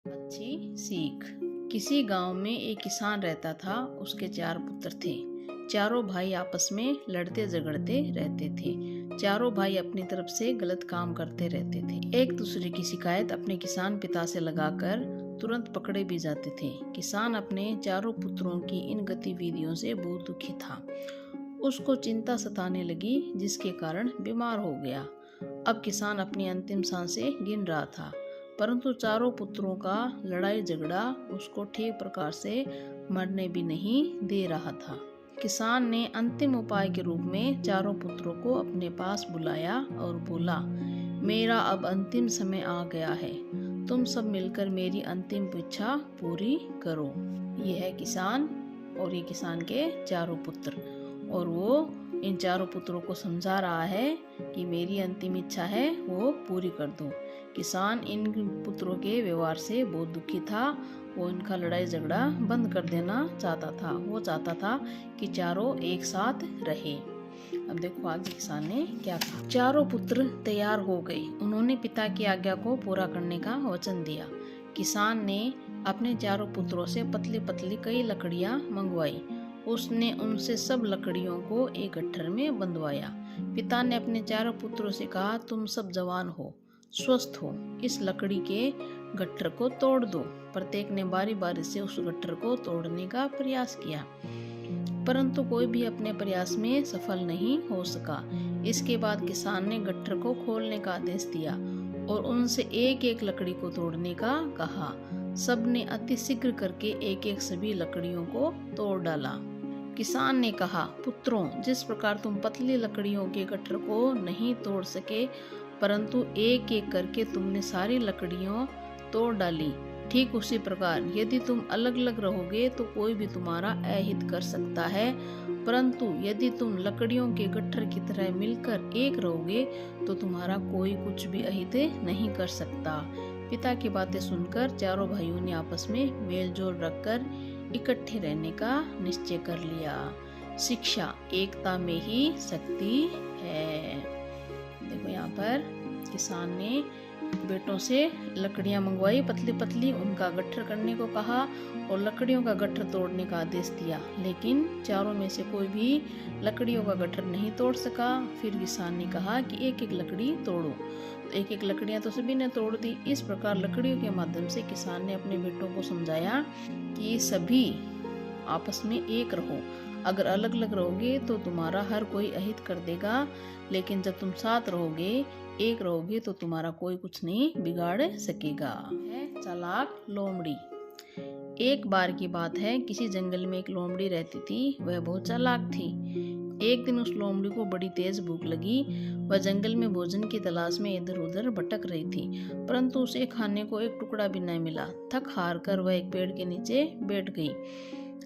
अच्छी सीख। किसी गांव में एक किसान रहता था। उसके 4 पुत्र थे। चारों भाई आपस में लड़ते झगड़ते रहते थे। चारों भाई अपनी तरफ से गलत काम करते रहते थे। एक दूसरे की शिकायत अपने किसान पिता से लगाकर तुरंत पकड़े भी जाते थे। किसान अपने चारों पुत्रों की इन गतिविधियों से बहुत दुखी था। उसको चिंता सताने लगी, जिसके कारण बीमार हो गया। अब किसान अपनी अंतिम सांसें गिन रहा था, परंतु चारों पुत्रों का लड़ाई झगड़ा उसको ठीक प्रकार से मरने भी नहीं दे रहा था। किसान ने अंतिम उपाय के रूप में चारों पुत्रों को अपने पास बुलाया और बोला, मेरा अब अंतिम समय आ गया है। तुम सब मिलकर मेरी अंतिम इच्छा पूरी करो। यह है किसान और ये किसान के चारों पुत्र, और वो इन चारों पुत्रों को समझा रहा है कि मेरी अंतिम इच्छा है वो पूरी कर दो। किसान इन पुत्रों के व्यवहार से बहुत दुखी था। वो इनका लड़ाई झगड़ा बंद कर देना चाहता था। वो चाहता था कि चारों एक साथ रहे। अब देखो आगे किसान ने क्या कहा। चारों पुत्र तैयार हो गए। उन्होंने पिता की आज्ञा को पूरा करने का वचन दिया। किसान ने अपने चारों पुत्रों से पतली पतली कई लकड़ियां मंगवाई। उसने उनसे सब लकड़ियों को एक गट्ठर में बंधवाया। पिता ने अपने चारों पुत्रों से कहा, तुम सब जवान हो, स्वस्थ हो, इस लकड़ी के गट्ठर को तोड़ दो। प्रत्येक ने बारी बारी से उस गट्ठर को तोड़ने का प्रयास किया, परंतु कोई भी अपने प्रयास में सफल नहीं हो सका। इसके बाद किसान ने गट्ठर को खोलने का आदेश दिया और उनसे एक एक लकड़ी को तोड़ने का कहा। सबने अति शीघ्र करके एक एक सभी लकड़ियों को तोड़ डाला। किसान ने कहा, पुत्रों, जिस प्रकार तुम पतली लकड़ियों के गट्ठर को नहीं तोड़ सके, परंतु एक एक करके तुमने सारी लकड़ियों तोड़ डाली, ठीक उसी प्रकार यदि तुम अलग अलग रहोगे तो कोई भी तुम्हारा अहित कर सकता है, परंतु यदि तुम लकड़ियों के गट्ठर की तरह मिलकर एक रहोगे तो तुम्हारा कोई कुछ भी अहित नहीं कर सकता। पिता की बातें सुनकर चारों भाइयों ने आपस में मेलजोल रखकर इकट्ठे रहने का निश्चय कर लिया। शिक्षा एकता में ही शक्ति है। देखो यहाँ पर किसान ने बेटों से लकड़ियां मंगवाई, पतली पतली, उनका गट्ठर करने को कहा और लकड़ियों का गट्ठर तोड़ने का आदेश दिया, लेकिन चारों में से कोई भी लकड़ियों का गट्ठर नहीं तोड़ सका। फिर किसान ने कहा कि एक एक लकड़ी तोड़ो। एक एक लकड़ियां तो सभी ने तोड़ दी। इस प्रकार लकड़ियों के माध्यम से किसान ने अपने बेटों को समझाया कि सभी आपस में एक रहो। अगर अलग अलग रहोगे तो तुम्हारा हर कोई अहित कर देगा, लेकिन जब तुम साथ रहोगे, एक रहोगे, तो तुम्हारा कोई कुछ नहीं बिगाड़ सकेगा। है चालाक लोमड़ी। एक बार की बात है, किसी जंगल में एक लोमड़ी रहती थी। वह बहुत चालाक थी। एक दिन उस लोमड़ी को बड़ी तेज भूख लगी। वह जंगल में भोजन की तलाश में इधर उधर भटक रही थी, परंतु उसे खाने को एक टुकड़ा भी न मिला। थक हार कर वह एक पेड़ के नीचे बैठ गई।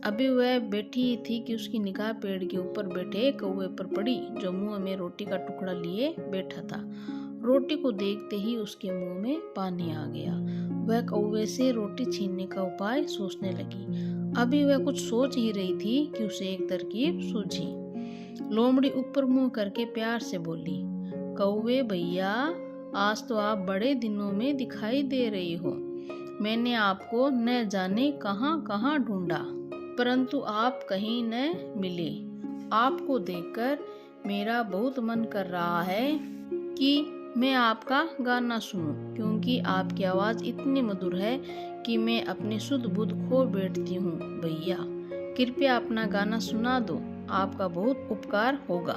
अभी वह बैठी थी कि उसकी निगाह पेड़ के ऊपर बैठे कौवे पर पड़ी, जो मुंह में रोटी का टुकड़ा लिए बैठा था। रोटी को देखते ही उसके मुंह में पानी आ गया। वह कौवे से रोटी छीनने का उपाय सोचने लगी। अभी वह कुछ सोच ही रही थी कि उसे एक तरकीब सूझी। लोमड़ी ऊपर मुंह करके प्यार से बोली, कौवे भैया, आज तो आप बड़े दिनों में दिखाई दे रही हो। मैंने आपको न जाने कहां कहां ढूंढा, परंतु आप कहीं न मिले। आपको देखकर मेरा बहुत मन कर रहा है कि मैं आपका गाना सुनूं, क्योंकि आपकी आवाज इतनी मधुर है कि मैं अपनी सुध बुध खो बैठती हूँ। भैया, कृपया अपना गाना सुना दो, आपका बहुत उपकार होगा।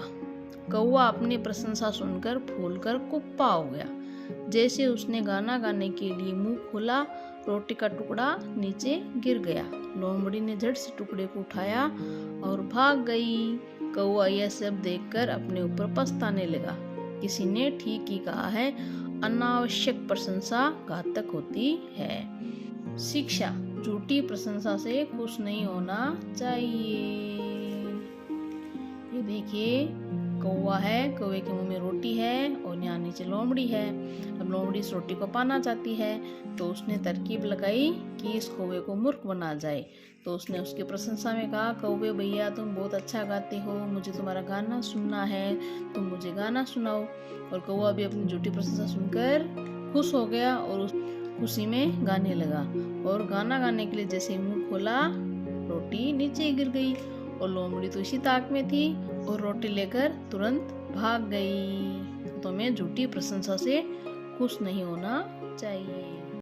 कौवा अपनी प्रशंसा सुनकर फूलकर कुप्पा हो गया। जैसे उसने गाना गाने के लिए मुंह खोला, रोटी का टुकड़ा नीचे गिर गया। लोमड़ी ने झट से टुकड़े को उठाया और भाग गई। कौवा यह सब देखकर अपने ऊपर पछताने लगा। किसी ने ठीक ही कहा है, अनावश्यक प्रशंसा घातक होती है। शिक्षा, झूठी प्रशंसा से खुश नहीं होना चाहिए। ये देखिए, कौवा है, कौवे के मुंह में रोटी है और यहाँ नीचे लोमड़ी है। अब लोमड़ी इस रोटी को पाना चाहती है, तो उसने तरकीब लगाई कि इस कौवे को मूर्ख बना जाए। तो उसने उसकी प्रशंसा में कहा, कौवे भैया, तुम बहुत अच्छा गाते हो, मुझे तुम्हारा गाना सुनना है, तुम मुझे गाना सुनाओ। और कौवा भी अपनी झूठी प्रशंसा सुनकर खुश हो गया और खुशी में गाने लगा और गाना गाने के लिए जैसे ही मुंह खोला रोटी नीचे गिर गई और लोमड़ी तो इसी ताक में थी और रोटी लेकर तुरंत भाग गई। तो हमें झूठी प्रशंसा से खुश नहीं होना चाहिए।